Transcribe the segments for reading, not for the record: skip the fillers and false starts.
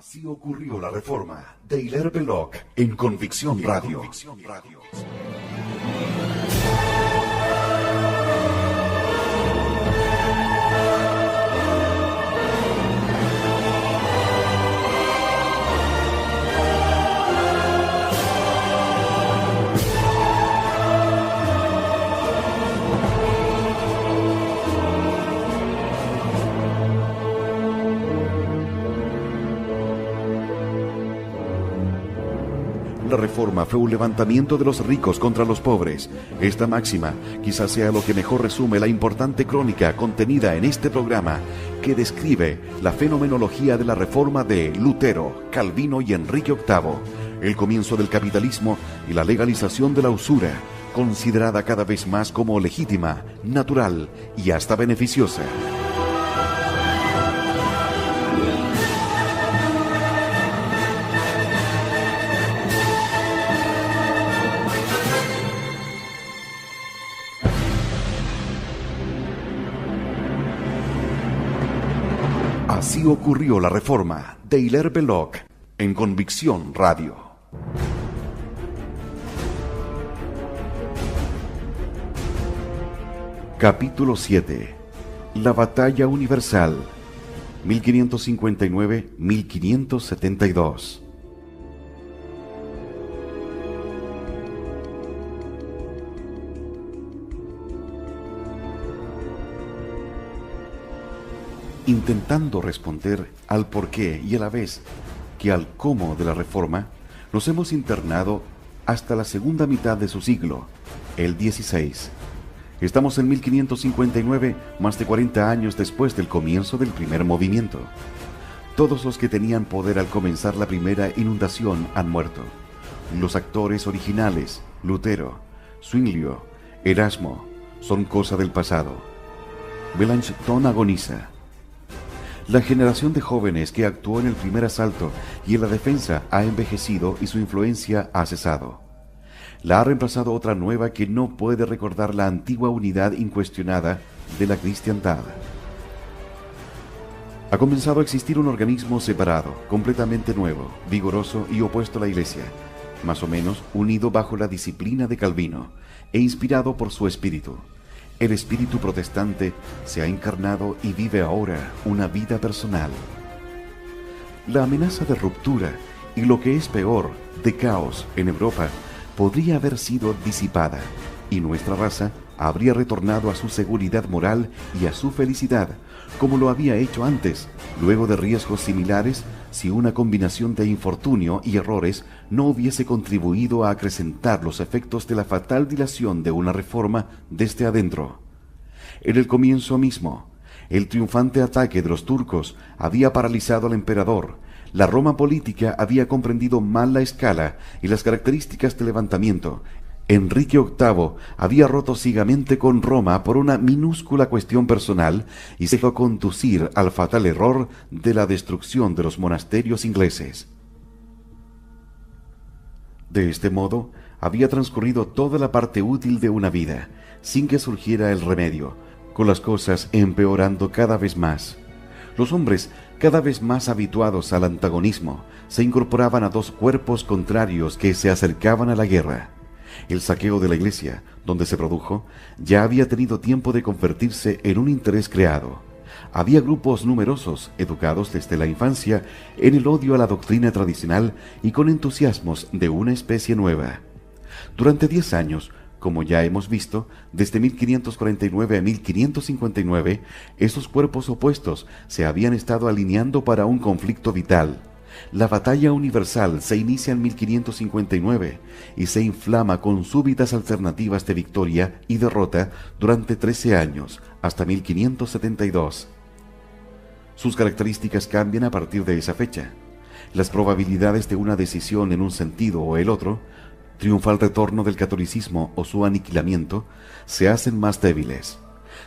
Así ocurrió la reforma de Hilaire Belloc en Convicción Radio. La reforma fue un levantamiento de los ricos contra los pobres. Esta máxima quizás sea lo que mejor resume la importante crónica contenida en este programa, que describe la fenomenología de la reforma de Lutero, Calvino y Enrique VIII, el comienzo del capitalismo y la legalización de la usura, considerada cada vez más como legítima, natural y hasta beneficiosa. Así ocurrió la reforma de Hilaire Belloc en Convicción Radio. Capítulo 7. La batalla universal, 1559-1572. Intentando responder al porqué y a la vez que al cómo de la reforma, nos hemos internado hasta la segunda mitad de su siglo, el XVI. Estamos en 1559, más de 40 años después del comienzo del primer movimiento. Todos los que tenían poder al comenzar la primera inundación han muerto. Los actores originales, Lutero, Zwinglio, Erasmo, son cosa del pasado. Melanchthon agoniza. La generación de jóvenes que actuó en el primer asalto y en la defensa ha envejecido y su influencia ha cesado. La ha reemplazado otra nueva que no puede recordar la antigua unidad incuestionada de la cristiandad. Ha comenzado a existir un organismo separado, completamente nuevo, vigoroso y opuesto a la Iglesia, más o menos unido bajo la disciplina de Calvino e inspirado por su espíritu. El espíritu protestante se ha encarnado y vive ahora una vida personal. La amenaza de ruptura y, lo que es peor, de caos en Europa podría haber sido disipada y nuestra raza habría retornado a su seguridad moral y a su felicidad, como lo había hecho antes, luego de riesgos similares, si una combinación de infortunio y errores no hubiese contribuido a acrecentar los efectos de la fatal dilación de una reforma desde adentro. En el comienzo mismo, el triunfante ataque de los turcos había paralizado al emperador. La Roma política había comprendido mal la escala y las características del levantamiento. Enrique VIII había roto ciegamente con Roma por una minúscula cuestión personal y se dejó conducir al fatal error de la destrucción de los monasterios ingleses. De este modo, había transcurrido toda la parte útil de una vida, sin que surgiera el remedio, con las cosas empeorando cada vez más. Los hombres, cada vez más habituados al antagonismo, se incorporaban a dos cuerpos contrarios que se acercaban a la guerra. El saqueo de la iglesia, donde se produjo, ya había tenido tiempo de convertirse en un interés creado. Había grupos numerosos, educados desde la infancia en el odio a la doctrina tradicional y con entusiasmos de una especie nueva. Durante 10 años, como ya hemos visto, desde 1549 a 1559, estos cuerpos opuestos se habían estado alineando para un conflicto vital. La batalla universal se inicia en 1559 y se inflama con súbitas alternativas de victoria y derrota durante 13 años, hasta 1572. Sus características cambian a partir de esa fecha. Las probabilidades de una decisión en un sentido o el otro, triunfal retorno del catolicismo o su aniquilamiento, se hacen más débiles.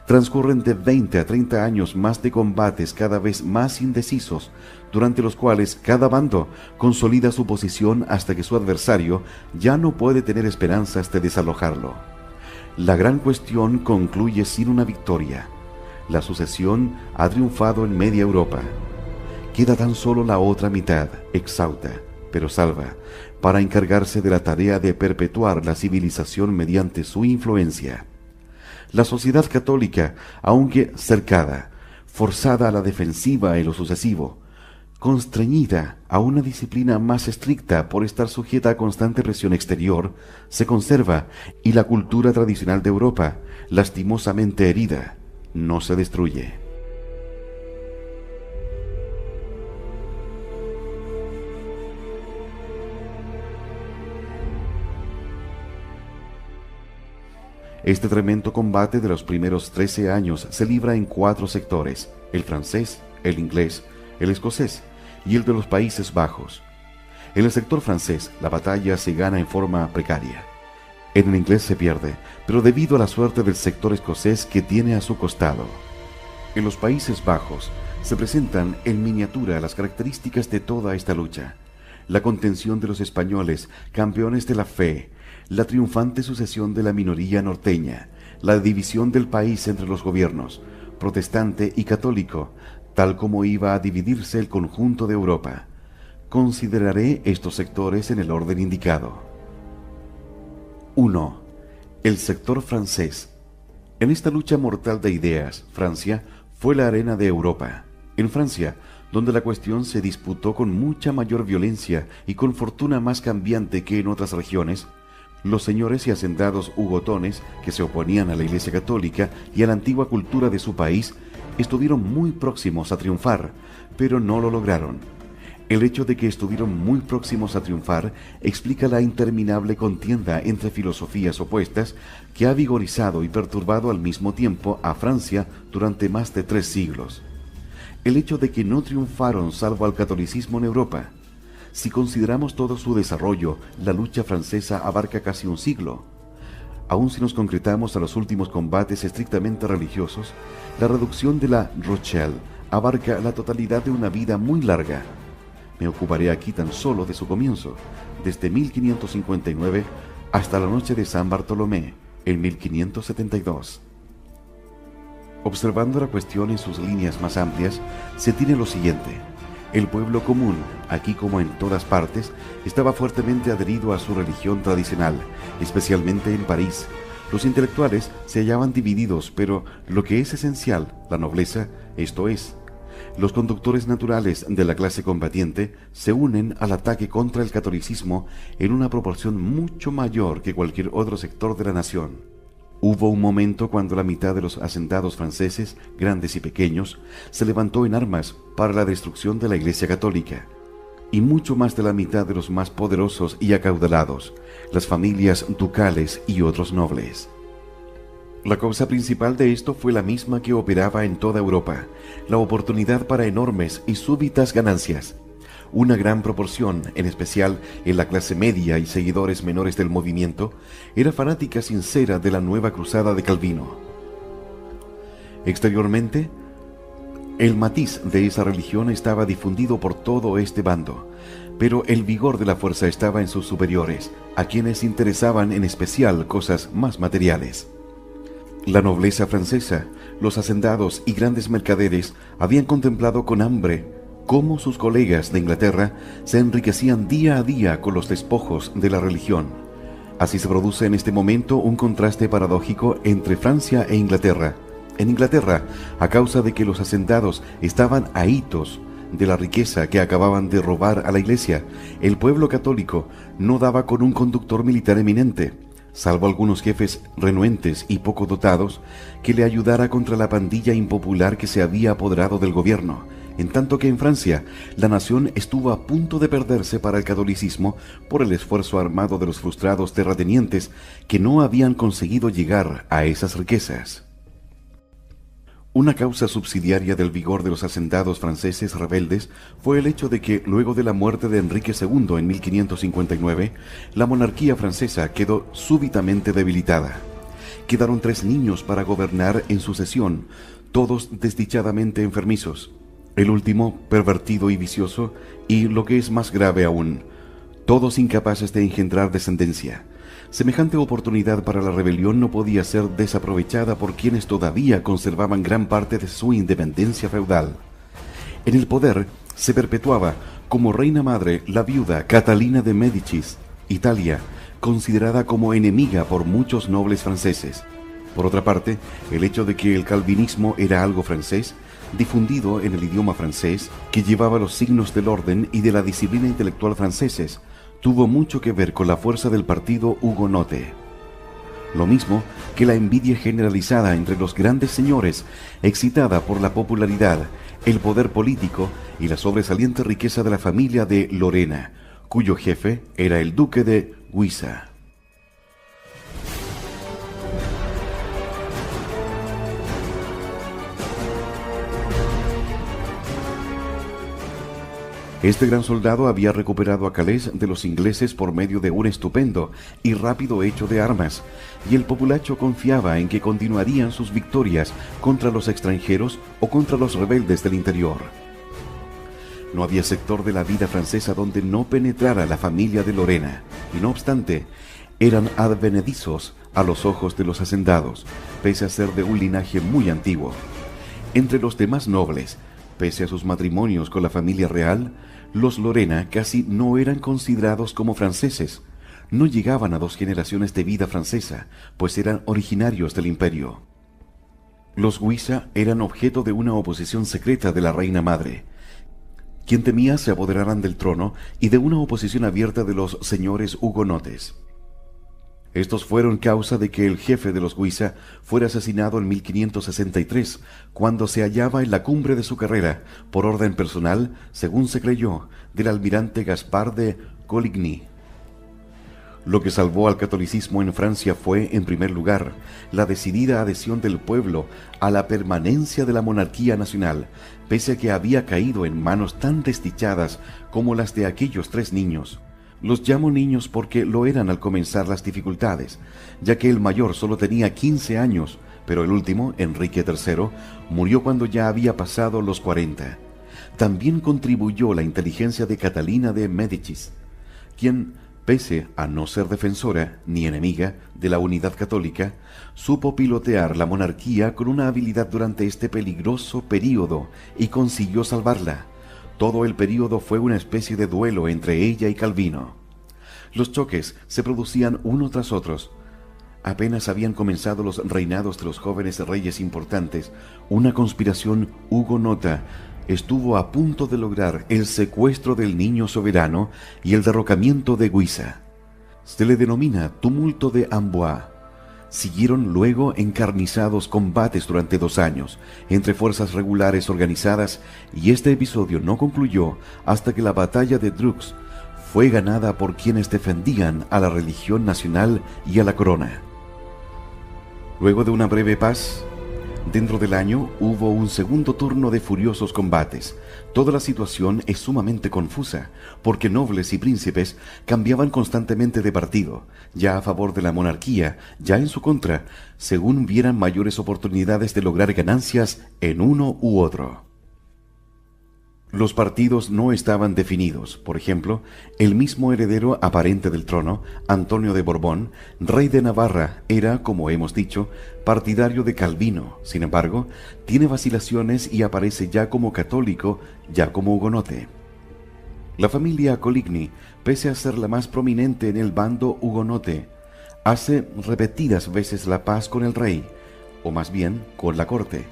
Transcurren de 20 a 30 años más de combates cada vez más indecisos, durante los cuales cada bando consolida su posición hasta que su adversario ya no puede tener esperanzas de desalojarlo. La gran cuestión concluye sin una victoria. La sucesión ha triunfado en media Europa. Queda tan solo la otra mitad, exhausta, pero salva, para encargarse de la tarea de perpetuar la civilización mediante su influencia. La sociedad católica, aunque cercada, forzada a la defensiva en lo sucesivo, constreñida a una disciplina más estricta por estar sujeta a constante presión exterior, se conserva, y la cultura tradicional de Europa, lastimosamente herida, no se destruye. Este tremendo combate de los primeros 13 años se libra en 4 sectores: el francés, el inglés, el escocés y el de los Países Bajos. En el sector francés, la batalla se gana en forma precaria. En el inglés se pierde, pero debido a la suerte del sector escocés que tiene a su costado. En los Países Bajos se presentan en miniatura las características de toda esta lucha: la contención de los españoles, campeones de la fe, la triunfante sucesión de la minoría norteña, la división del país entre los gobiernos, protestante y católico, tal como iba a dividirse el conjunto de Europa. Consideraré estos sectores en el orden indicado. 1. El sector francés. En esta lucha mortal de ideas, Francia fue la arena de Europa. En Francia, donde la cuestión se disputó con mucha mayor violencia y con fortuna más cambiante que en otras regiones, los señores y hacendados hugotones que se oponían a la Iglesia Católica y a la antigua cultura de su país estuvieron muy próximos a triunfar, pero no lo lograron. El hecho de que estuvieron muy próximos a triunfar explica la interminable contienda entre filosofías opuestas que ha vigorizado y perturbado al mismo tiempo a Francia durante más de 3 siglos. El hecho de que no triunfaron salvo al catolicismo en Europa. Si consideramos todo su desarrollo, la lucha francesa abarca casi un siglo. Aun si nos concretamos a los últimos combates estrictamente religiosos, la reducción de la Rochelle abarca la totalidad de una vida muy larga. Me ocuparé aquí tan solo de su comienzo, desde 1559 hasta la noche de San Bartolomé, en 1572. Observando la cuestión en sus líneas más amplias, se tiene lo siguiente: el pueblo común, aquí como en todas partes, estaba fuertemente adherido a su religión tradicional, especialmente en París. Los intelectuales se hallaban divididos, pero lo que es esencial, la nobleza, esto es, los conductores naturales de la clase combatiente, se unen al ataque contra el catolicismo en una proporción mucho mayor que cualquier otro sector de la nación. Hubo un momento cuando la mitad de los hacendados franceses, grandes y pequeños, se levantó en armas para la destrucción de la Iglesia Católica, y mucho más de la mitad de los más poderosos y acaudalados, las familias ducales y otros nobles. La causa principal de esto fue la misma que operaba en toda Europa: la oportunidad para enormes y súbitas ganancias. Una gran proporción, en especial en la clase media y seguidores menores del movimiento, era fanática sincera de la nueva cruzada de Calvino. Exteriormente, el matiz de esa religión estaba difundido por todo este bando, pero el vigor de la fuerza estaba en sus superiores, a quienes interesaban en especial cosas más materiales. La nobleza francesa, los hacendados y grandes mercaderes habían contemplado con hambre cómo sus colegas de Inglaterra se enriquecían día a día con los despojos de la religión. Así se produce en este momento un contraste paradójico entre Francia e Inglaterra. En Inglaterra, a causa de que los hacendados estaban ahitos de la riqueza que acababan de robar a la Iglesia, el pueblo católico no daba con un conductor militar eminente, salvo algunos jefes renuentes y poco dotados, que le ayudara contra la pandilla impopular que se había apoderado del gobierno, en tanto que en Francia la nación estuvo a punto de perderse para el catolicismo por el esfuerzo armado de los frustrados terratenientes que no habían conseguido llegar a esas riquezas. Una causa subsidiaria del vigor de los hacendados franceses rebeldes fue el hecho de que, luego de la muerte de Enrique II en 1559, la monarquía francesa quedó súbitamente debilitada. Quedaron 3 niños para gobernar en sucesión, todos desdichadamente enfermizos. El último, pervertido y vicioso, y, lo que es más grave aún, todos incapaces de engendrar descendencia. Semejante oportunidad para la rebelión no podía ser desaprovechada por quienes todavía conservaban gran parte de su independencia feudal. En el poder Se perpetuaba como reina madre la viuda Catalina de Médicis, Italia, considerada como enemiga por muchos nobles franceses. Por otra parte, el hecho de que el calvinismo era algo francés, difundido en el idioma francés, que llevaba los signos del orden y de la disciplina intelectual franceses, tuvo mucho que ver con la fuerza del partido hugonote. Lo mismo que la envidia generalizada entre los grandes señores, excitada por la popularidad, el poder político y la sobresaliente riqueza de la familia de Lorena, cuyo jefe era el duque de Guisa. Este gran soldado había recuperado a Calais de los ingleses por medio de un estupendo y rápido hecho de armas, y el populacho confiaba en que continuarían sus victorias contra los extranjeros o contra los rebeldes del interior. No había sector de la vida francesa donde no penetrara la familia de Lorena, y no obstante, eran advenedizos a los ojos de los hacendados, pese a ser de un linaje muy antiguo. Entre los demás nobles, pese a sus matrimonios con la familia real, los Lorena casi no eran considerados como franceses. No llegaban a 2 generaciones de vida francesa, pues eran originarios del imperio. Los Guisa eran objeto de una oposición secreta de la reina madre, quien temía se apoderaran del trono, y de una oposición abierta de los señores hugonotes. Estos fueron causa de que el jefe de los Guisa fuera asesinado en 1563, cuando se hallaba en la cumbre de su carrera, por orden personal, según se creyó, del almirante Gaspar de Coligny. Lo que salvó al catolicismo en Francia fue, en primer lugar, la decidida adhesión del pueblo a la permanencia de la monarquía nacional, pese a que había caído en manos tan desdichadas como las de aquellos 3 niños. Los llamo niños porque lo eran al comenzar las dificultades, ya que el mayor solo tenía 15 años, pero el último, Enrique III, murió cuando ya había pasado los 40. También contribuyó la inteligencia de Catalina de Médicis, quien, pese a no ser defensora ni enemiga de la unidad católica, supo pilotear la monarquía con una habilidad durante este peligroso período y consiguió salvarla. Todo el período fue una especie de duelo entre ella y Calvino. Los choques se producían uno tras otros. Apenas habían comenzado los reinados de los jóvenes reyes importantes, una conspiración hugonota estuvo a punto de lograr el secuestro del niño soberano y el derrocamiento de Guisa. Se le denomina tumulto de Amboise. Siguieron luego encarnizados combates durante 2 años entre fuerzas regulares organizadas, y este episodio no concluyó hasta que la batalla de Dreux fue ganada por quienes defendían a la religión nacional y a la corona. Luego de una breve paz, dentro del año hubo un segundo turno de furiosos combates. Toda la situación es sumamente confusa, porque nobles y príncipes cambiaban constantemente de partido, ya a favor de la monarquía, ya en su contra, según vieran mayores oportunidades de lograr ganancias en uno u otro. Los partidos no estaban definidos. Por ejemplo, el mismo heredero aparente del trono, Antonio de Borbón, rey de Navarra, era, como hemos dicho, partidario de Calvino. Sin embargo, tiene vacilaciones y aparece ya como católico, ya como hugonote. La familia Coligny, pese a ser la más prominente en el bando hugonote, hace repetidas veces la paz con el rey, o más bien con la corte.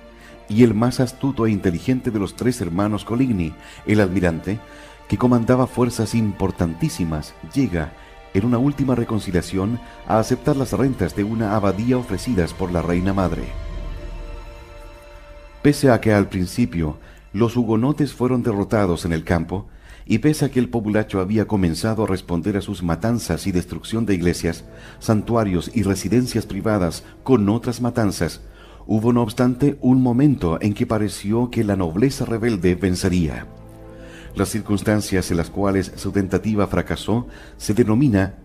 Y el más astuto e inteligente de los 3 hermanos Coligny, el almirante, que comandaba fuerzas importantísimas, llega, en una última reconciliación, a aceptar las rentas de una abadía ofrecidas por la reina madre. Pese a que al principio los hugonotes fueron derrotados en el campo, y pese a que el populacho había comenzado a responder a sus matanzas y destrucción de iglesias, santuarios y residencias privadas con otras matanzas, hubo no obstante un momento en que pareció que la nobleza rebelde vencería. Las circunstancias en las cuales su tentativa fracasó se denomina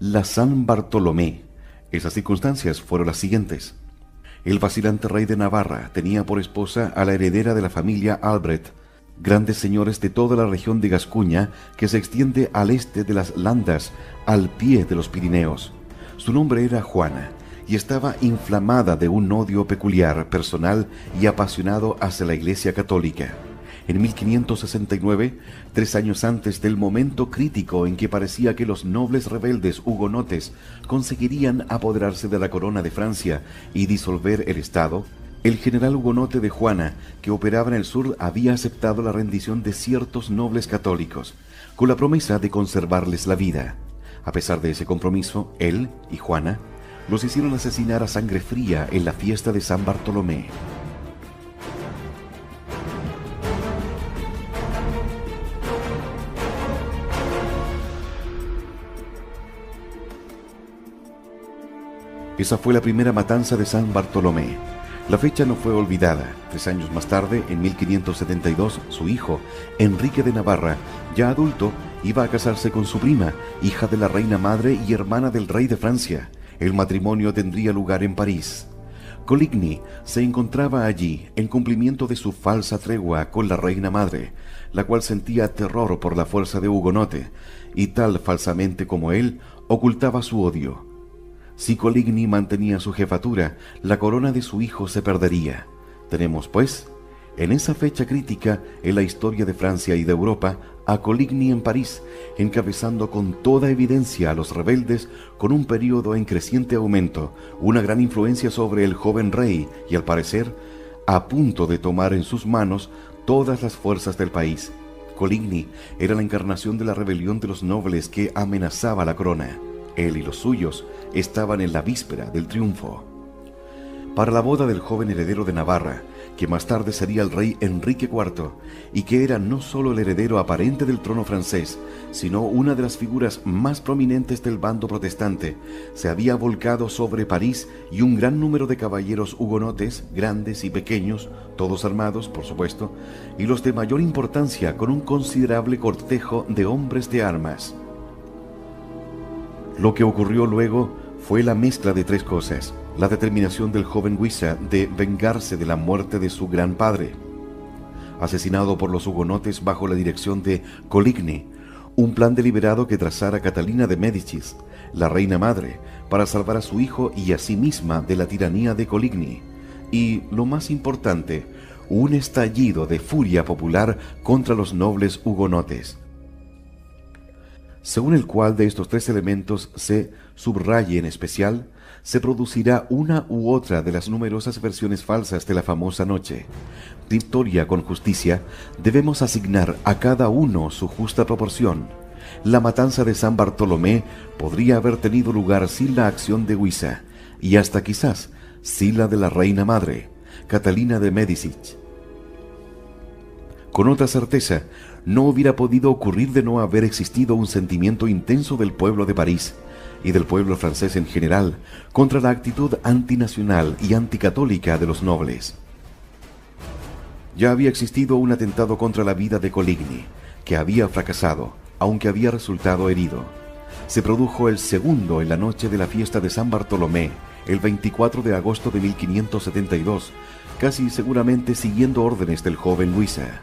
la San Bartolomé. Esas circunstancias fueron las siguientes. El vacilante rey de Navarra tenía por esposa a la heredera de la familia Albret, grandes señores de toda la región de Gascuña que se extiende al este de las Landas, al pie de los Pirineos. Su nombre era Juana, y estaba inflamada de un odio peculiar, personal y apasionado hacia la Iglesia católica. En 1569, 3 años antes del momento crítico en que parecía que los nobles rebeldes hugonotes conseguirían apoderarse de la corona de Francia y disolver el Estado, el general hugonote de Juana, que operaba en el sur, había aceptado la rendición de ciertos nobles católicos, con la promesa de conservarles la vida. A pesar de ese compromiso, él y Juana los hicieron asesinar a sangre fría en la fiesta de San Bartolomé. Esa fue la primera matanza de San Bartolomé. La fecha no fue olvidada. 3 años más tarde, en 1572, su hijo, Enrique de Navarra, ya adulto, iba a casarse con su prima, hija de la reina madre y hermana del rey de Francia. El matrimonio tendría lugar en París. Coligny se encontraba allí en cumplimiento de su falsa tregua con la reina madre, la cual sentía terror por la fuerza de Hugonote, y tal falsamente como él, ocultaba su odio. Si Coligny mantenía su jefatura, la corona de su hijo se perdería. Tenemos, pues, en esa fecha crítica en la historia de Francia y de Europa, a Coligny en París, encabezando con toda evidencia a los rebeldes, con un periodo en creciente aumento, una gran influencia sobre el joven rey y, al parecer, a punto de tomar en sus manos todas las fuerzas del país. Coligny era la encarnación de la rebelión de los nobles que amenazaba la corona. Él y los suyos estaban en la víspera del triunfo. Para la boda del joven heredero de Navarra, que más tarde sería el rey Enrique IV, y que era no solo el heredero aparente del trono francés, sino una de las figuras más prominentes del bando protestante, se había volcado sobre París y un gran número de caballeros hugonotes, grandes y pequeños, todos armados, por supuesto, y los de mayor importancia, con un considerable cortejo de hombres de armas. Lo que ocurrió luego fue la mezcla de 3 cosas: la determinación del joven Guisa de vengarse de la muerte de su gran padre, asesinado por los hugonotes bajo la dirección de Coligny, un plan deliberado que trazara Catalina de Médicis, la reina madre, para salvar a su hijo y a sí misma de la tiranía de Coligny, y, lo más importante, un estallido de furia popular contra los nobles hugonotes, según el cual de estos 3 elementos se subraye en especial, se producirá una u otra de las numerosas versiones falsas de la famosa noche. Victoria con justicia, debemos asignar a cada uno su justa proporción. La matanza de San Bartolomé podría haber tenido lugar sin la acción de Guisa, y hasta quizás sin la de la reina madre, Catalina de Médicis. Con otra certeza, no hubiera podido ocurrir de no haber existido un sentimiento intenso del pueblo de París y del pueblo francés en general contra la actitud antinacional y anticatólica de los nobles. Ya había existido un atentado contra la vida de Coligny, que había fracasado, aunque había resultado herido. Se produjo el segundo en la noche de la fiesta de San Bartolomé, el 24 de agosto de 1572, casi seguramente siguiendo órdenes del joven Guisa.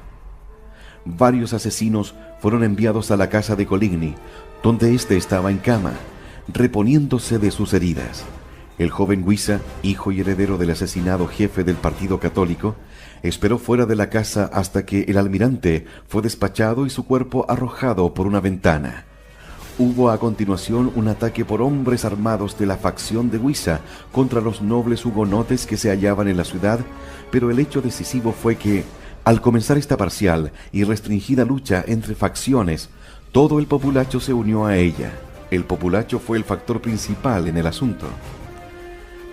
Varios asesinos fueron enviados a la casa de Coligny, donde éste estaba en cama, reponiéndose de sus heridas. El joven Guisa, hijo y heredero del asesinado jefe del partido católico, esperó fuera de la casa hasta que el almirante fue despachado y su cuerpo arrojado por una ventana. Hubo a continuación un ataque por hombres armados de la facción de Guisa contra los nobles hugonotes que se hallaban en la ciudad, pero el hecho decisivo fue que, al comenzar esta parcial y restringida lucha entre facciones, todo el populacho se unió a ella. El populacho fue el factor principal en el asunto.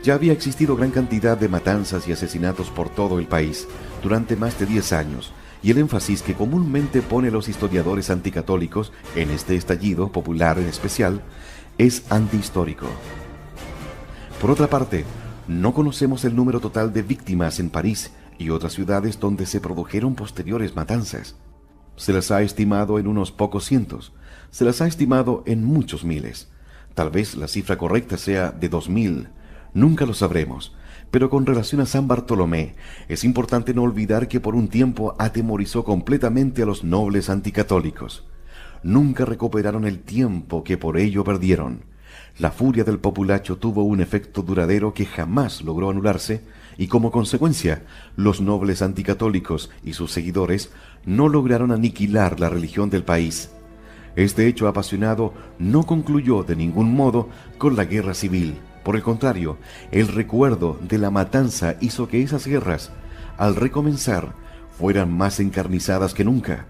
Ya había existido gran cantidad de matanzas y asesinatos por todo el país durante más de 10 años, y el énfasis que comúnmente ponen los historiadores anticatólicos en este estallido popular en especial es antihistórico. Por otra parte, no conocemos el número total de víctimas en París y otras ciudades donde se produjeron posteriores matanzas. Se las ha estimado en unos pocos cientos, se las ha estimado en muchos miles. Tal vez la cifra correcta sea de 2000, nunca lo sabremos. Pero con relación a San Bartolomé, es importante no olvidar que por un tiempo atemorizó completamente a los nobles anticatólicos. Nunca recuperaron el tiempo que por ello perdieron. La furia del populacho tuvo un efecto duradero que jamás logró anularse y como consecuencia, los nobles anticatólicos y sus seguidores no lograron aniquilar la religión del país. Este hecho apasionado no concluyó de ningún modo con la guerra civil. Por el contrario, el recuerdo de la matanza hizo que esas guerras, al recomenzar, fueran más encarnizadas que nunca.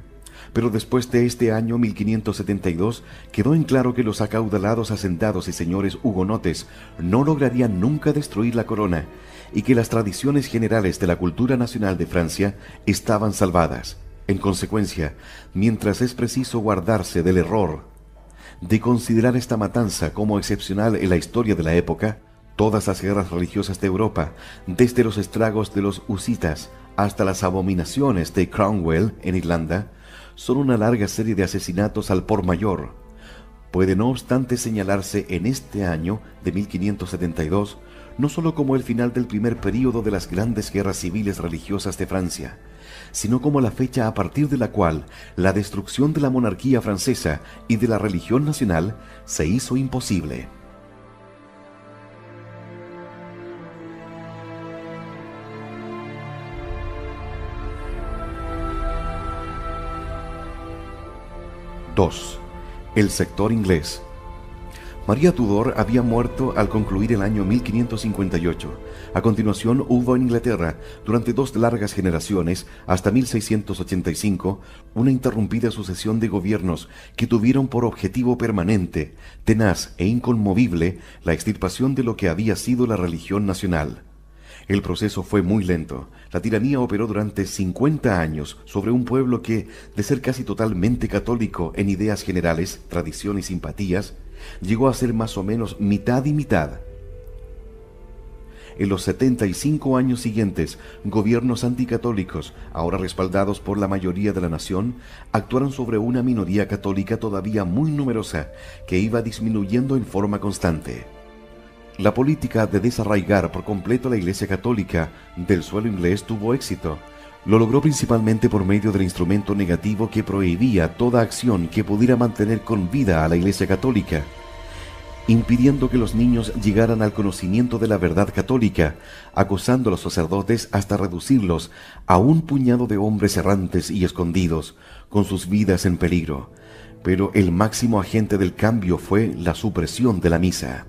Pero después de este año 1572, quedó en claro que los acaudalados hacendados y señores hugonotes no lograrían nunca destruir la corona, y que las tradiciones generales de la cultura nacional de Francia estaban salvadas. En consecuencia, mientras es preciso guardarse del error de considerar esta matanza como excepcional en la historia de la época, todas las guerras religiosas de Europa, desde los estragos de los husitas hasta las abominaciones de Cromwell en Irlanda, son una larga serie de asesinatos al por mayor. Puede no obstante señalarse en este año de 1572 no sólo como el final del primer período de las grandes guerras civiles religiosas de Francia, sino como la fecha a partir de la cual la destrucción de la monarquía francesa y de la religión nacional se hizo imposible. El sector inglés. María Tudor había muerto al concluir el año 1558. A continuación hubo en Inglaterra, durante 2 largas generaciones, hasta 1685, una interrumpida sucesión de gobiernos que tuvieron por objetivo permanente, tenaz e inconmovible la extirpación de lo que había sido la religión nacional. El proceso fue muy lento. La tiranía operó durante 50 años sobre un pueblo que, de ser casi totalmente católico en ideas generales, tradición y simpatías, llegó a ser más o menos mitad y mitad. En los 75 años siguientes, gobiernos anticatólicos, ahora respaldados por la mayoría de la nación, actuaron sobre una minoría católica todavía muy numerosa, que iba disminuyendo en forma constante. La política de desarraigar por completo la Iglesia Católica del suelo inglés tuvo éxito. Lo logró principalmente por medio del instrumento negativo que prohibía toda acción que pudiera mantener con vida a la Iglesia Católica, impidiendo que los niños llegaran al conocimiento de la verdad católica, acosando a los sacerdotes hasta reducirlos a un puñado de hombres errantes y escondidos, con sus vidas en peligro. Pero el máximo agente del cambio fue la supresión de la misa.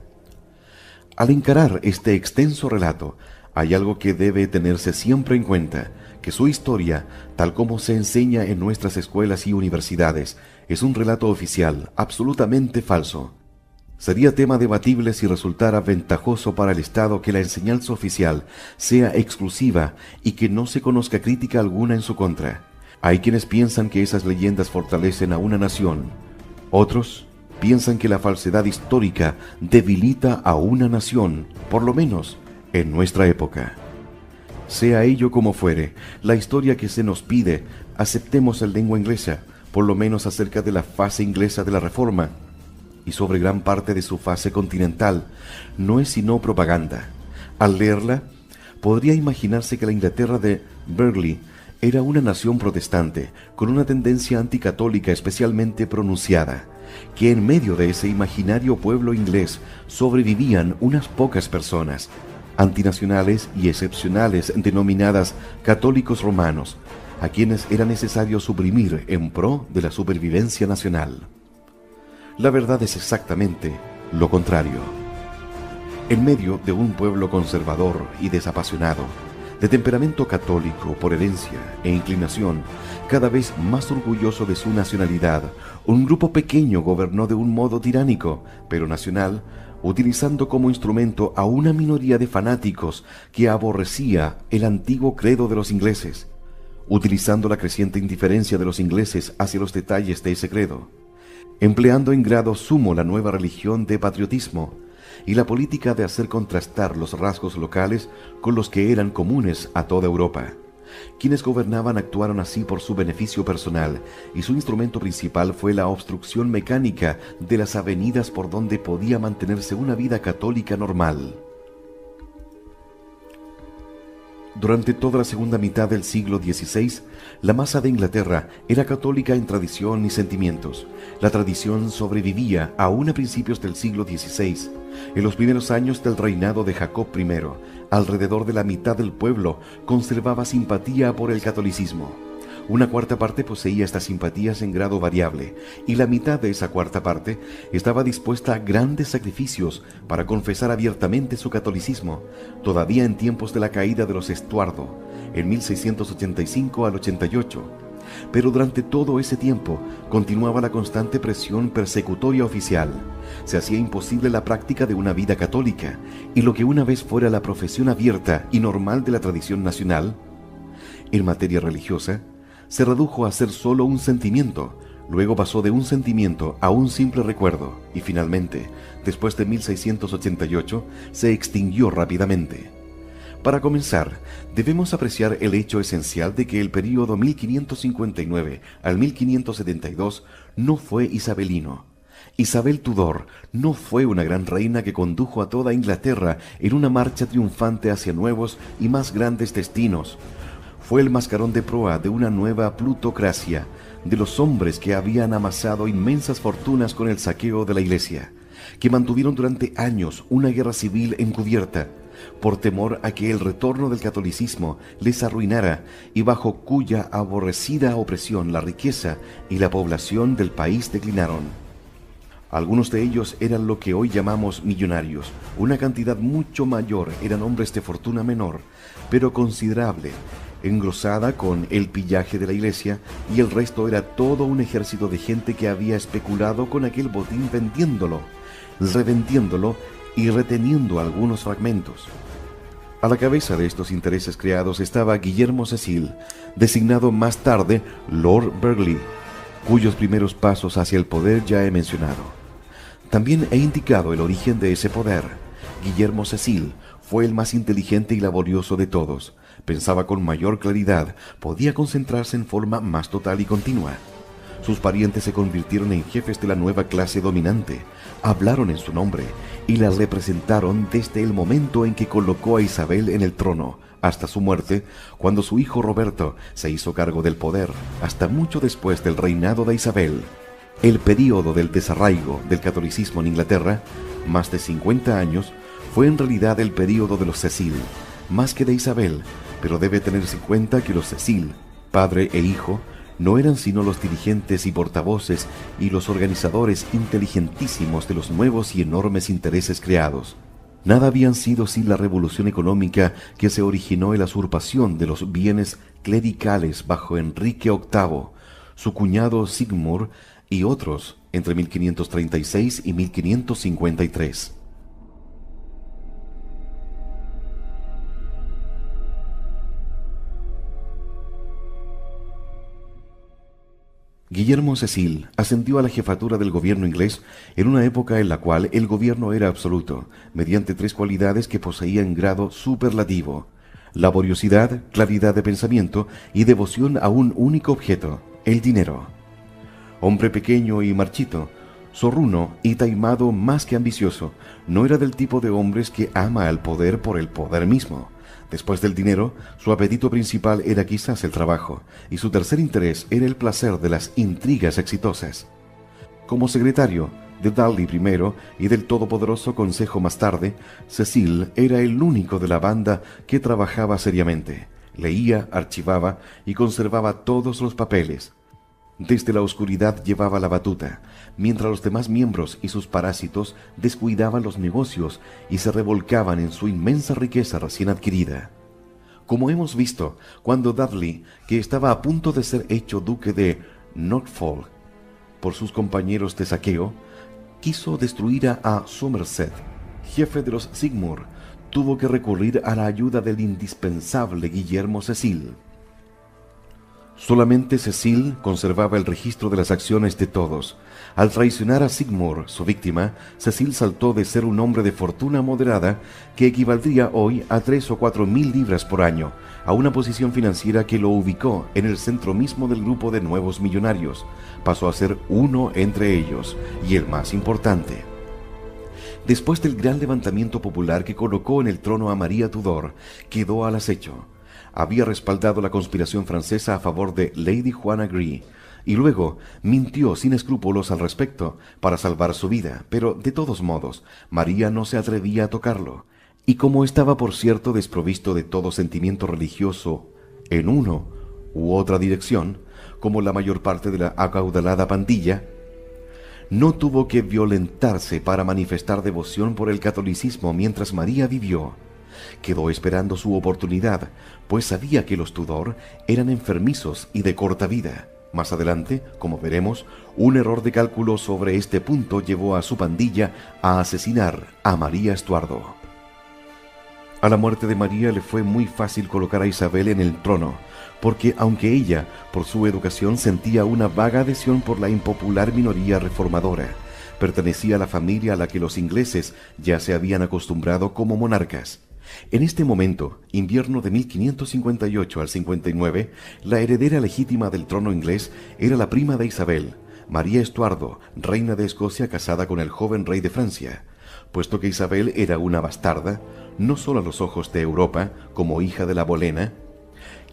Al encarar este extenso relato, hay algo que debe tenerse siempre en cuenta, que su historia, tal como se enseña en nuestras escuelas y universidades, es un relato oficial, absolutamente falso. Sería tema debatible si resultara ventajoso para el Estado que la enseñanza oficial sea exclusiva y que no se conozca crítica alguna en su contra. Hay quienes piensan que esas leyendas fortalecen a una nación. Otros piensan que la falsedad histórica debilita a una nación, por lo menos en nuestra época. Sea ello como fuere, la historia que se nos pide, aceptemos en lengua inglesa, por lo menos acerca de la fase inglesa de la Reforma, y sobre gran parte de su fase continental, no es sino propaganda. Al leerla, podría imaginarse que la Inglaterra de Burghley era una nación protestante, con una tendencia anticatólica especialmente pronunciada, que en medio de ese imaginario pueblo inglés sobrevivían unas pocas personas, antinacionales y excepcionales denominadas católicos romanos, a quienes era necesario suprimir en pro de la supervivencia nacional. La verdad es exactamente lo contrario. En medio de un pueblo conservador y desapasionado, de temperamento católico por herencia e inclinación, cada vez más orgulloso de su nacionalidad, un grupo pequeño gobernó de un modo tiránico, pero nacional, utilizando como instrumento a una minoría de fanáticos que aborrecía el antiguo credo de los ingleses, utilizando la creciente indiferencia de los ingleses hacia los detalles de ese credo, empleando en grado sumo la nueva religión de patriotismo y la política de hacer contrastar los rasgos locales con los que eran comunes a toda Europa. Quienes gobernaban actuaron así por su beneficio personal, y su instrumento principal fue la obstrucción mecánica de las avenidas por donde podía mantenerse una vida católica normal. Durante toda la segunda mitad del siglo XVI, la masa de Inglaterra era católica en tradición y sentimientos. La tradición sobrevivía aún a principios del siglo XVI. En los primeros años del reinado de Jacob I, alrededor de la mitad del pueblo conservaba simpatía por el catolicismo. Una cuarta parte poseía estas simpatías en grado variable, y la mitad de esa cuarta parte estaba dispuesta a grandes sacrificios para confesar abiertamente su catolicismo, todavía en tiempos de la caída de los Estuardo, en 1685 al 88. Pero durante todo ese tiempo continuaba la constante presión persecutoria oficial. Se hacía imposible la práctica de una vida católica, y lo que una vez fuera la profesión abierta y normal de la tradición nacional, en materia religiosa, se redujo a ser solo un sentimiento, luego pasó de un sentimiento a un simple recuerdo, y finalmente, después de 1688, se extinguió rápidamente. Para comenzar, debemos apreciar el hecho esencial de que el período 1559 al 1572 no fue isabelino. Isabel Tudor no fue una gran reina que condujo a toda Inglaterra en una marcha triunfante hacia nuevos y más grandes destinos. Fue el mascarón de proa de una nueva plutocracia, de los hombres que habían amasado inmensas fortunas con el saqueo de la iglesia, que mantuvieron durante años una guerra civil encubierta, por temor a que el retorno del catolicismo les arruinara, y bajo cuya aborrecida opresión la riqueza y la población del país declinaron. Algunos de ellos eran lo que hoy llamamos millonarios. Una cantidad mucho mayor eran hombres de fortuna menor, pero considerable, engrosada con el pillaje de la iglesia, y el resto era todo un ejército de gente que había especulado con aquel botín vendiéndolo, revendiéndolo y reteniendo algunos fragmentos. A la cabeza de estos intereses creados estaba Guillermo Cecil, designado más tarde Lord Burghley, cuyos primeros pasos hacia el poder ya he mencionado. También he indicado el origen de ese poder. Guillermo Cecil fue el más inteligente y laborioso de todos. Pensaba con mayor claridad, podía concentrarse en forma más total y continua. Sus parientes se convirtieron en jefes de la nueva clase dominante, hablaron en su nombre y la representaron desde el momento en que colocó a Isabel en el trono, hasta su muerte, cuando su hijo Roberto se hizo cargo del poder, hasta mucho después del reinado de Isabel. El período del desarraigo del catolicismo en Inglaterra, más de 50 años, fue en realidad el período de los Cecil, más que de Isabel, pero debe tenerse en cuenta que los Cecil, padre e hijo, no eran sino los dirigentes y portavoces y los organizadores inteligentísimos de los nuevos y enormes intereses creados. Nada habían sido sin la revolución económica que se originó en la usurpación de los bienes clericales bajo Enrique VIII, su cuñado Sigmund y otros entre 1536 y 1553. Guillermo Cecil ascendió a la jefatura del gobierno inglés en una época en la cual el gobierno era absoluto, mediante tres cualidades que poseía en grado superlativo: laboriosidad, claridad de pensamiento y devoción a un único objeto, el dinero. Hombre pequeño y marchito, zorruno y taimado más que ambicioso, no era del tipo de hombres que ama al poder por el poder mismo. Después del dinero, su apetito principal era quizás el trabajo, y su tercer interés era el placer de las intrigas exitosas. Como secretario de Dudley primero y del todopoderoso Consejo más tarde, Cecil era el único de la banda que trabajaba seriamente. Leía, archivaba y conservaba todos los papeles. Desde la oscuridad llevaba la batuta, mientras los demás miembros y sus parásitos descuidaban los negocios y se revolcaban en su inmensa riqueza recién adquirida. Como hemos visto, cuando Dudley, que estaba a punto de ser hecho duque de Norfolk por sus compañeros de saqueo, quiso destruir a Somerset, jefe de los Sigmund, tuvo que recurrir a la ayuda del indispensable Guillermo Cecil. Solamente Cecil conservaba el registro de las acciones de todos. Al traicionar a Sigmund, su víctima, Cecil saltó de ser un hombre de fortuna moderada, que equivaldría hoy a 3 o 4 mil libras por año, a una posición financiera que lo ubicó en el centro mismo del grupo de nuevos millonarios. Pasó a ser uno entre ellos, y el más importante. Después del gran levantamiento popular que colocó en el trono a María Tudor, quedó al acecho. Había respaldado la conspiración francesa a favor de Lady Juana Grey y luego mintió sin escrúpulos al respecto para salvar su vida, pero de todos modos María no se atrevía a tocarlo, y como estaba por cierto desprovisto de todo sentimiento religioso en uno u otra dirección, como la mayor parte de la acaudalada pandilla, no tuvo que violentarse para manifestar devoción por el catolicismo mientras María vivió. Quedó esperando su oportunidad, pues sabía que los Tudor eran enfermizos y de corta vida. Más adelante, como veremos, un error de cálculo sobre este punto llevó a su pandilla a asesinar a María Estuardo. A la muerte de María le fue muy fácil colocar a Isabel en el trono, porque aunque ella, por su educación, sentía una vaga adhesión por la impopular minoría reformadora, pertenecía a la familia a la que los ingleses ya se habían acostumbrado como monarcas. En este momento, invierno de 1558 al 59, la heredera legítima del trono inglés era la prima de Isabel, María Estuardo, reina de Escocia casada con el joven rey de Francia. Puesto que Isabel era una bastarda, no solo a los ojos de Europa, como hija de la Bolena,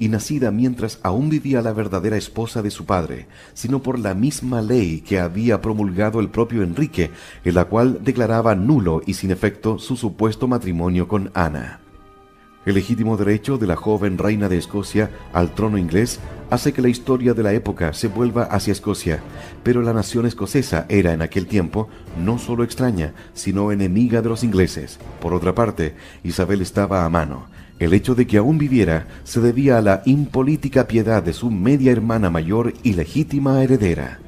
y nacida mientras aún vivía la verdadera esposa de su padre, sino por la misma ley que había promulgado el propio Enrique, en la cual declaraba nulo y sin efecto su supuesto matrimonio con Ana. El legítimo derecho de la joven reina de Escocia al trono inglés hace que la historia de la época se vuelva hacia Escocia, pero la nación escocesa era en aquel tiempo no solo extraña, sino enemiga de los ingleses. Por otra parte, Isabel estaba a mano. El hecho de que aún viviera se debía a la impolítica piedad de su media hermana mayor y legítima heredera.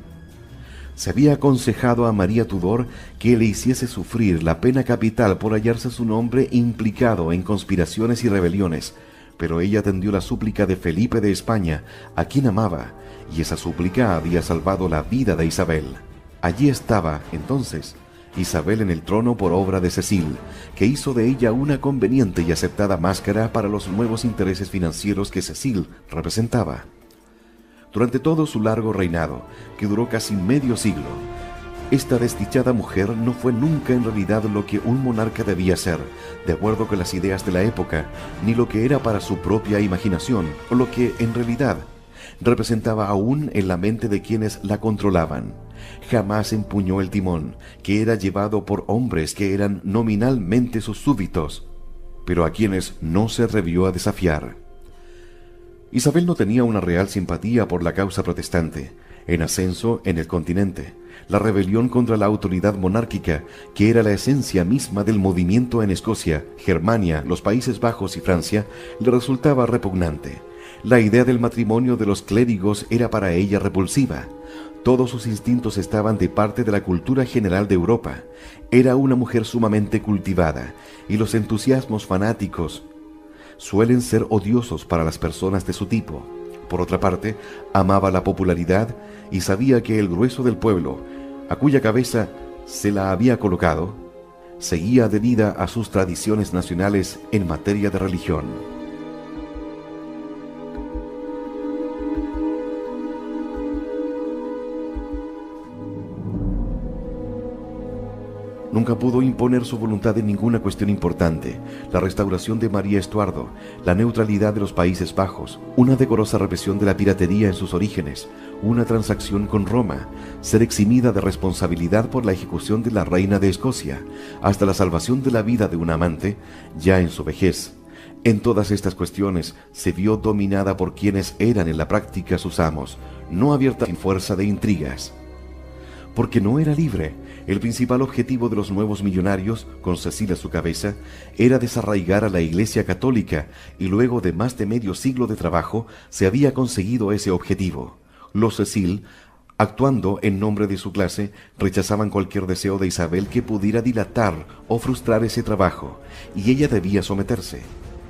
Se había aconsejado a María Tudor que le hiciese sufrir la pena capital por hallarse su nombre implicado en conspiraciones y rebeliones, pero ella atendió la súplica de Felipe de España, a quien amaba, y esa súplica había salvado la vida de Isabel. Allí estaba, entonces, Isabel en el trono por obra de Cecil, que hizo de ella una conveniente y aceptada máscara para los nuevos intereses financieros que Cecil representaba. Durante todo su largo reinado, que duró casi medio siglo, esta desdichada mujer no fue nunca en realidad lo que un monarca debía ser, de acuerdo con las ideas de la época, ni lo que era para su propia imaginación, o lo que, en realidad, representaba aún en la mente de quienes la controlaban. Jamás empuñó el timón, que era llevado por hombres que eran nominalmente sus súbditos, pero a quienes no se atrevió a desafiar. Isabel no tenía una real simpatía por la causa protestante, en ascenso en el continente. La rebelión contra la autoridad monárquica, que era la esencia misma del movimiento en Escocia, Germania, los Países Bajos y Francia, le resultaba repugnante. La idea del matrimonio de los clérigos era para ella repulsiva. Todos sus instintos estaban de parte de la cultura general de Europa. Era una mujer sumamente cultivada, y los entusiasmos fanáticos suelen ser odiosos para las personas de su tipo. Por otra parte, amaba la popularidad y sabía que el grueso del pueblo, a cuya cabeza se la había colocado, seguía adherida a sus tradiciones nacionales en materia de religión. Nunca pudo imponer su voluntad en ninguna cuestión importante: la restauración de María Estuardo, la neutralidad de los Países Bajos, una decorosa represión de la piratería en sus orígenes, una transacción con Roma, ser eximida de responsabilidad por la ejecución de la reina de Escocia, hasta la salvación de la vida de un amante, ya en su vejez. En todas estas cuestiones se vio dominada por quienes eran en la práctica sus amos, no abierta sin fuerza de intrigas. Porque no era libre. El principal objetivo de los nuevos millonarios, con Cecil a su cabeza, era desarraigar a la Iglesia católica, y luego de más de medio siglo de trabajo se había conseguido ese objetivo. Los Cecil, actuando en nombre de su clase, rechazaban cualquier deseo de Isabel que pudiera dilatar o frustrar ese trabajo, y ella debía someterse.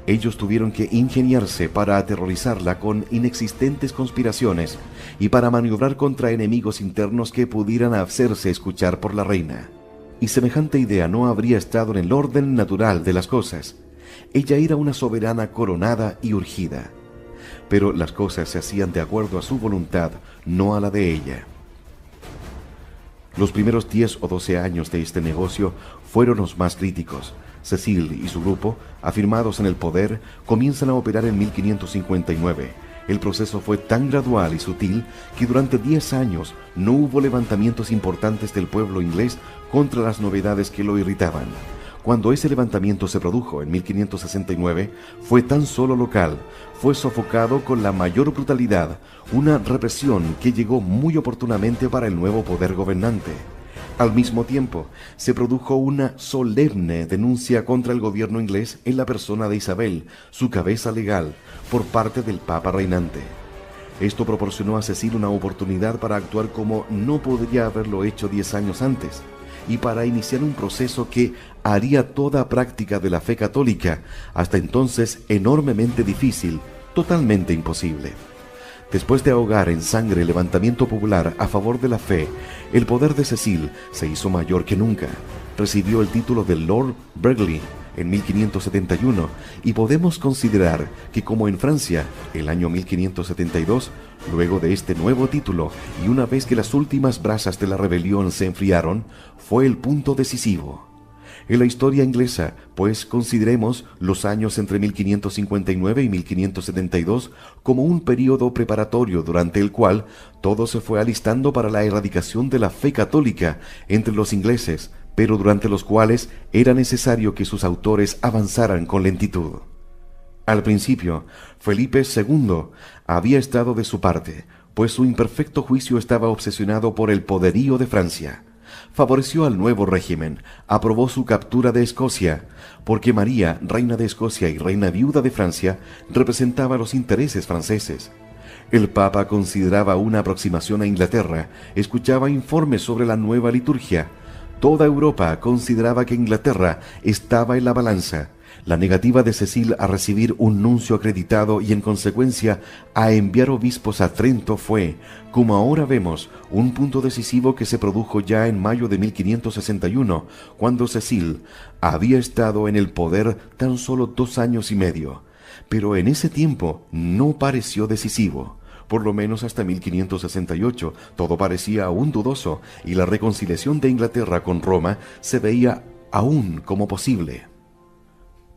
Ellos tuvieron que ingeniarse para aterrorizarla con inexistentes conspiraciones y para maniobrar contra enemigos internos que pudieran hacerse escuchar por la reina. Y semejante idea no habría estado en el orden natural de las cosas. Ella era una soberana coronada y urgida. Pero las cosas se hacían de acuerdo a su voluntad, no a la de ella. Los primeros 10 o 12 años de este negocio fueron los más críticos. Cecil y su grupo, afirmados en el poder, comienzan a operar en 1559. El proceso fue tan gradual y sutil que durante 10 años no hubo levantamientos importantes del pueblo inglés contra las novedades que lo irritaban. Cuando ese levantamiento se produjo en 1569, fue tan solo local, fue sofocado con la mayor brutalidad, una represión que llegó muy oportunamente para el nuevo poder gobernante. Al mismo tiempo, se produjo una solemne denuncia contra el gobierno inglés en la persona de Isabel, su cabeza legal, por parte del Papa reinante. Esto proporcionó a Cecil una oportunidad para actuar como no podría haberlo hecho 10 años antes, y para iniciar un proceso que haría toda práctica de la fe católica, hasta entonces enormemente difícil, totalmente imposible. Después de ahogar en sangre el levantamiento popular a favor de la fe, el poder de Cecil se hizo mayor que nunca. Recibió el título de Lord Burghley en 1571 y podemos considerar que, como en Francia, el año 1572, luego de este nuevo título y una vez que las últimas brasas de la rebelión se enfriaron, fue el punto decisivo. En la historia inglesa, pues, consideremos los años entre 1559 y 1572 como un período preparatorio durante el cual todo se fue alistando para la erradicación de la fe católica entre los ingleses, pero durante los cuales era necesario que sus autores avanzaran con lentitud. Al principio, Felipe II había estado de su parte, pues su imperfecto juicio estaba obsesionado por el poderío de Francia. Favoreció al nuevo régimen, aprobó su captura de Escocia, porque María, reina de Escocia y reina viuda de Francia, representaba los intereses franceses. El Papa consideraba una aproximación a Inglaterra, escuchaba informes sobre la nueva liturgia. Toda Europa consideraba que Inglaterra estaba en la balanza. La negativa de Cecil a recibir un nuncio acreditado y en consecuencia a enviar obispos a Trento fue, como ahora vemos, un punto decisivo que se produjo ya en mayo de 1561, cuando Cecil había estado en el poder tan solo 2 años y medio. Pero en ese tiempo no pareció decisivo. Por lo menos hasta 1568 todo parecía aún dudoso y la reconciliación de Inglaterra con Roma se veía aún como posible.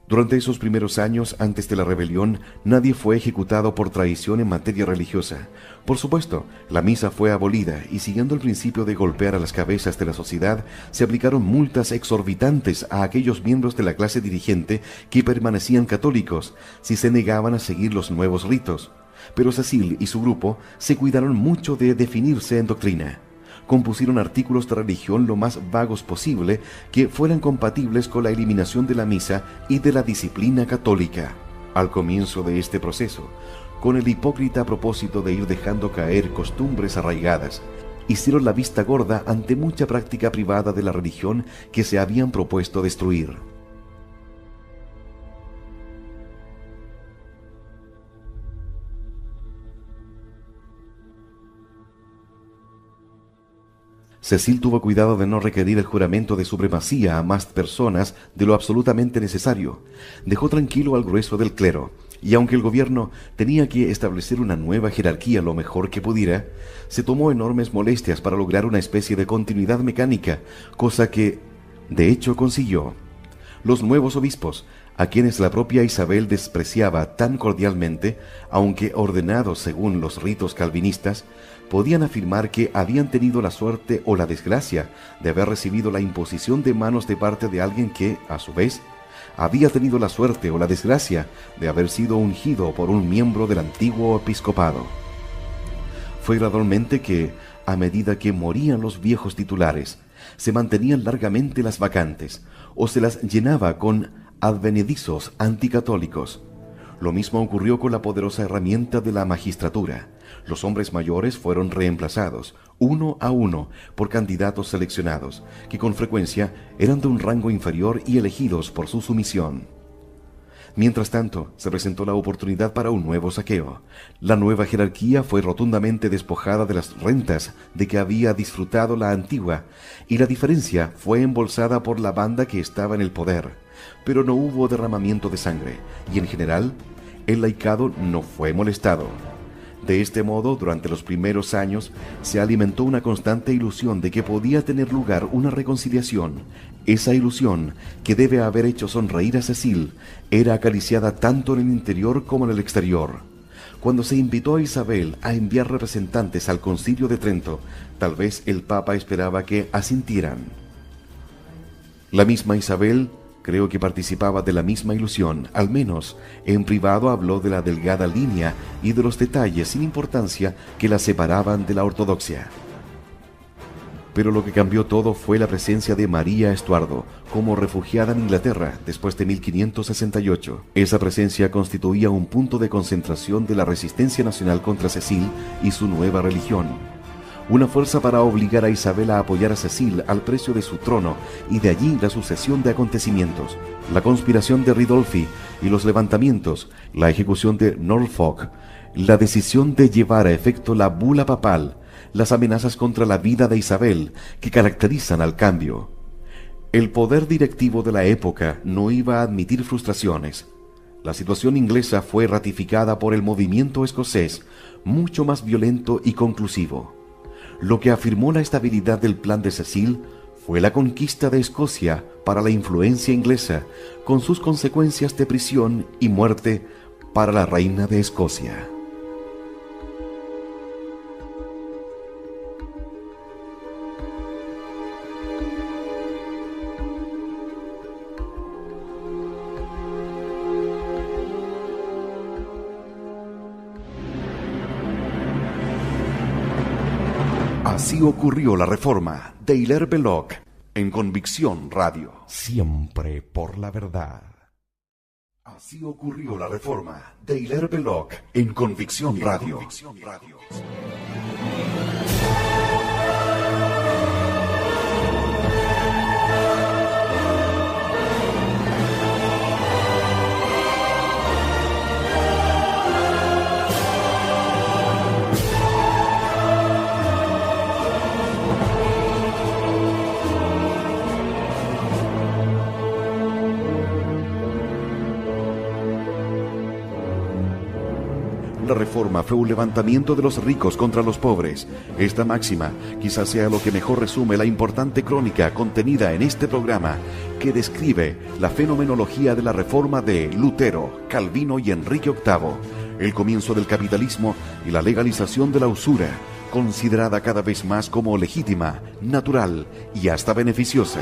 Durante esos primeros años, antes de la rebelión, nadie fue ejecutado por traición en materia religiosa. Por supuesto, la misa fue abolida y, siguiendo el principio de golpear a las cabezas de la sociedad, se aplicaron multas exorbitantes a aquellos miembros de la clase dirigente que permanecían católicos si se negaban a seguir los nuevos ritos. Pero Cecil y su grupo se cuidaron mucho de definirse en doctrina. Compusieron artículos de religión lo más vagos posible que fueran compatibles con la eliminación de la misa y de la disciplina católica. Al comienzo de este proceso, con el hipócrita propósito de ir dejando caer costumbres arraigadas, hicieron la vista gorda ante mucha práctica privada de la religión que se habían propuesto destruir. Cecil tuvo cuidado de no requerir el juramento de supremacía a más personas de lo absolutamente necesario. Dejó tranquilo al grueso del clero, y aunque el gobierno tenía que establecer una nueva jerarquía lo mejor que pudiera, se tomó enormes molestias para lograr una especie de continuidad mecánica, cosa que, de hecho, consiguió. Los nuevos obispos, a quienes la propia Isabel despreciaba tan cordialmente, aunque ordenados según los ritos calvinistas, podían afirmar que habían tenido la suerte o la desgracia de haber recibido la imposición de manos de parte de alguien que, a su vez, había tenido la suerte o la desgracia de haber sido ungido por un miembro del antiguo episcopado. Fue gradualmente que, a medida que morían los viejos titulares, se mantenían largamente las vacantes, o se las llenaba con advenedizos anticatólicos. Lo mismo ocurrió con la poderosa herramienta de la magistratura. Los hombres mayores fueron reemplazados, uno a uno, por candidatos seleccionados, que con frecuencia eran de un rango inferior y elegidos por su sumisión. Mientras tanto, se presentó la oportunidad para un nuevo saqueo. La nueva jerarquía fue rotundamente despojada de las rentas de que había disfrutado la antigua, y la diferencia fue embolsada por la banda que estaba en el poder. Pero no hubo derramamiento de sangre, y en general, el laicado no fue molestado. De este modo, durante los primeros años, se alimentó una constante ilusión de que podía tener lugar una reconciliación. Esa ilusión, que debe haber hecho sonreír a Cecil, era acariciada tanto en el interior como en el exterior. Cuando se invitó a Isabel a enviar representantes al Concilio de Trento, tal vez el Papa esperaba que asintieran. La misma Isabel creo que participaba de la misma ilusión, al menos en privado habló de la delgada línea y de los detalles sin importancia que la separaban de la ortodoxia. Pero lo que cambió todo fue la presencia de María Estuardo como refugiada en Inglaterra después de 1568. Esa presencia constituía un punto de concentración de la resistencia nacional contra Cecil y su nueva religión. Una fuerza para obligar a Isabel a apoyar a Cecil al precio de su trono, y de allí la sucesión de acontecimientos, la conspiración de Ridolfi y los levantamientos, la ejecución de Norfolk, la decisión de llevar a efecto la bula papal, las amenazas contra la vida de Isabel que caracterizan al cambio. El poder directivo de la época no iba a admitir frustraciones. La situación inglesa fue ratificada por el movimiento escocés, mucho más violento y conclusivo. Lo que afirmó la estabilidad del plan de Cecil fue la conquista de Escocia para la influencia inglesa, con sus consecuencias de prisión y muerte para la reina de Escocia. Así ocurrió la Reforma, de Hilaire Belloc, en Convicción Radio. Siempre por la verdad. Así ocurrió la Reforma, de Hilaire Belloc, en Convicción Radio. La Reforma fue un levantamiento de los ricos contra los pobres. Esta máxima quizás sea lo que mejor resume la importante crónica contenida en este programa, que describe la fenomenología de la Reforma de Lutero, Calvino y Enrique VIII, el comienzo del capitalismo y la legalización de la usura, considerada cada vez más como legítima, natural y hasta beneficiosa.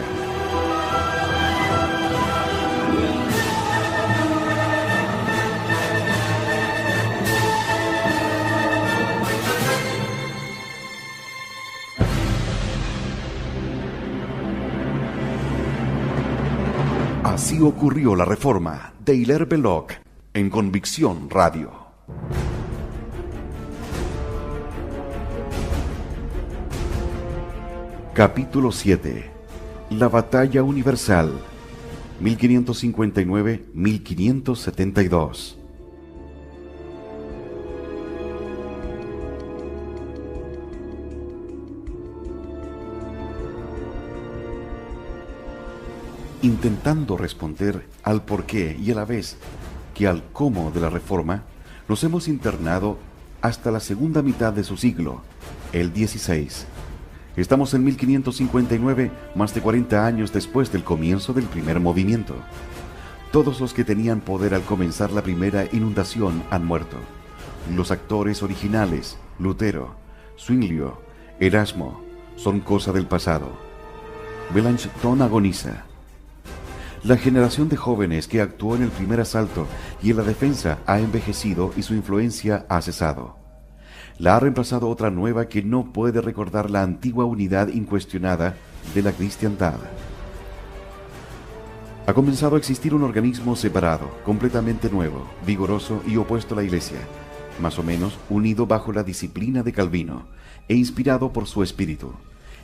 Así ocurrió la Reforma, de Hilaire Belloc, en Convicción Radio. Capítulo 7. La Batalla Universal, 1559-1572. Intentando responder al porqué y a la vez que al cómo de la Reforma, nos hemos internado hasta la segunda mitad de su siglo, el XVI. Estamos en 1559, más de 40 años después del comienzo del primer movimiento. Todos los que tenían poder al comenzar la primera inundación han muerto. Los actores originales, Lutero, Zwinglio, Erasmo, son cosa del pasado. Melanchthon agoniza. La generación de jóvenes que actuó en el primer asalto y en la defensa ha envejecido y su influencia ha cesado. La ha reemplazado otra nueva que no puede recordar la antigua unidad incuestionada de la cristiandad. Ha comenzado a existir un organismo separado, completamente nuevo, vigoroso y opuesto a la Iglesia, más o menos unido bajo la disciplina de Calvino e inspirado por su espíritu.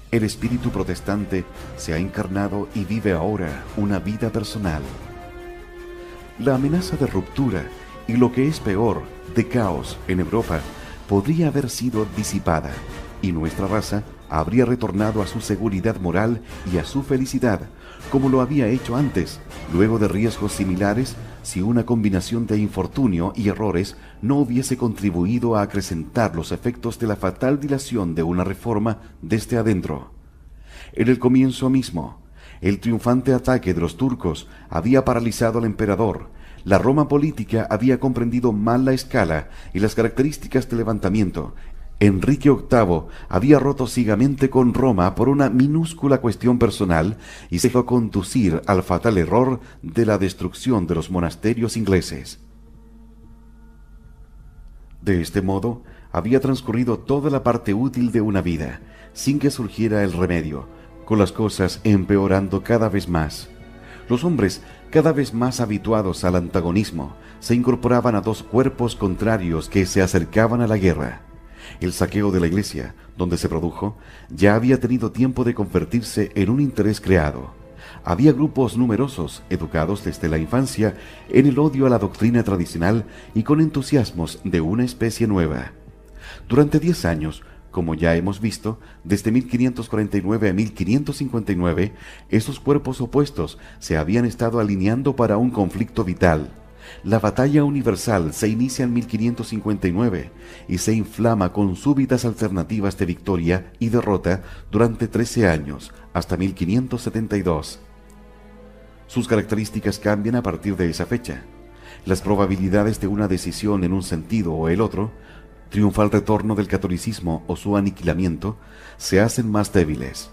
El espíritu protestante se ha encarnado y vive ahora una vida personal. La amenaza de ruptura y, lo que es peor, de caos en Europa podría haber sido disipada y nuestra raza habría retornado a su seguridad moral y a su felicidad, como lo había hecho antes, luego de riesgos similares, si una combinación de infortunio y errores no hubiese contribuido a acrecentar los efectos de la fatal dilación de una reforma desde adentro. En el comienzo mismo, el triunfante ataque de los turcos había paralizado al emperador, La Roma política había comprendido mal la escala y las características del levantamiento. Enrique VIII había roto ciegamente con Roma por una minúscula cuestión personal y se dejó conducir al fatal error de la destrucción de los monasterios ingleses. De este modo, había transcurrido toda la parte útil de una vida, sin que surgiera el remedio, con las cosas empeorando cada vez más. Los hombres, cada vez más habituados al antagonismo, se incorporaban a dos cuerpos contrarios que se acercaban a la guerra. El saqueo de la iglesia, donde se produjo, ya había tenido tiempo de convertirse en un interés creado. Había grupos numerosos, educados desde la infancia en el odio a la doctrina tradicional y con entusiasmos de una especie nueva. Durante 10 años, como ya hemos visto, desde 1549 a 1559, esos cuerpos opuestos se habían estado alineando para un conflicto vital. La batalla universal se inicia en 1559 y se inflama con súbitas alternativas de victoria y derrota durante 13 años, hasta 1572. Sus características cambian a partir de esa fecha. Las probabilidades de una decisión en un sentido o el otro, triunfal retorno del catolicismo o su aniquilamiento, se hacen más débiles.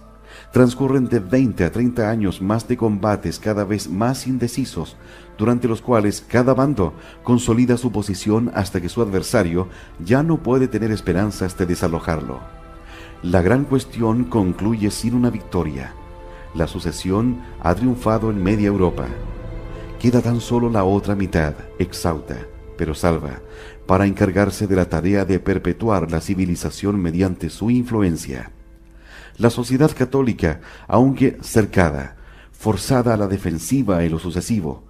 Transcurren de 20 a 30 años más de combates cada vez más indecisos, durante los cuales cada bando consolida su posición hasta que su adversario ya no puede tener esperanzas de desalojarlo. La gran cuestión concluye sin una victoria. La sucesión ha triunfado en media Europa. Queda tan solo la otra mitad, exhausta, pero salva, para encargarse de la tarea de perpetuar la civilización mediante su influencia. La sociedad católica, aunque cercada, forzada a la defensiva en lo sucesivo,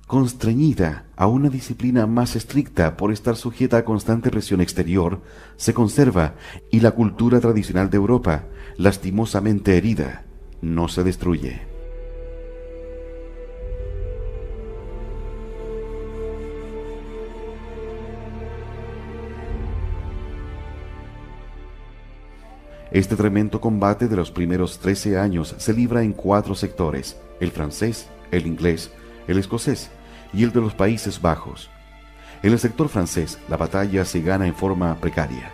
constreñida a una disciplina más estricta por estar sujeta a constante presión exterior, se conserva y la cultura tradicional de Europa, lastimosamente herida, no se destruye. Este tremendo combate de los primeros 13 años se libra en 4 sectores: el francés, el inglés, el escocés y el de los Países Bajos. En el sector francés, la batalla se gana en forma precaria.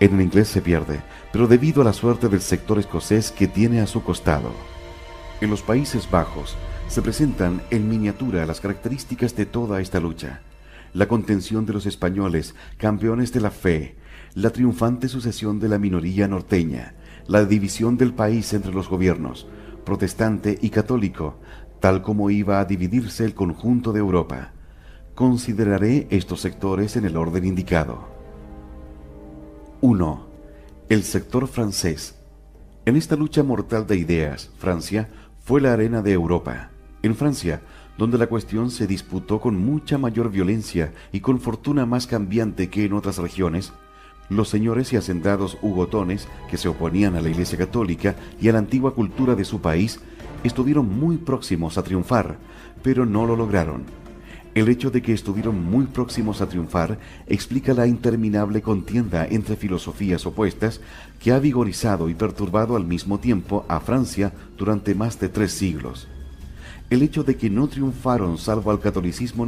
En el inglés se pierde, pero debido a la suerte del sector escocés que tiene a su costado. En los Países Bajos se presentan en miniatura las características de toda esta lucha: la contención de los españoles, campeones de la fe, la triunfante sucesión de la minoría norteña, la división del país entre los gobiernos, protestante y católico, tal como iba a dividirse el conjunto de Europa. Consideraré estos sectores en el orden indicado. 1. El sector francés. En esta lucha mortal de ideas, Francia fue la arena de Europa. En Francia, donde la cuestión se disputó con mucha mayor violencia y con fortuna más cambiante que en otras regiones, los señores y hacendados hugotones que se oponían a la Iglesia Católica y a la antigua cultura de su país estuvieron muy próximos a triunfar, pero no lo lograron. El hecho de que estuvieron muy próximos a triunfar explica la interminable contienda entre filosofías opuestas que ha vigorizado y perturbado al mismo tiempo a Francia durante más de 3 siglos. El hecho de que no triunfaron salvo al catolicismo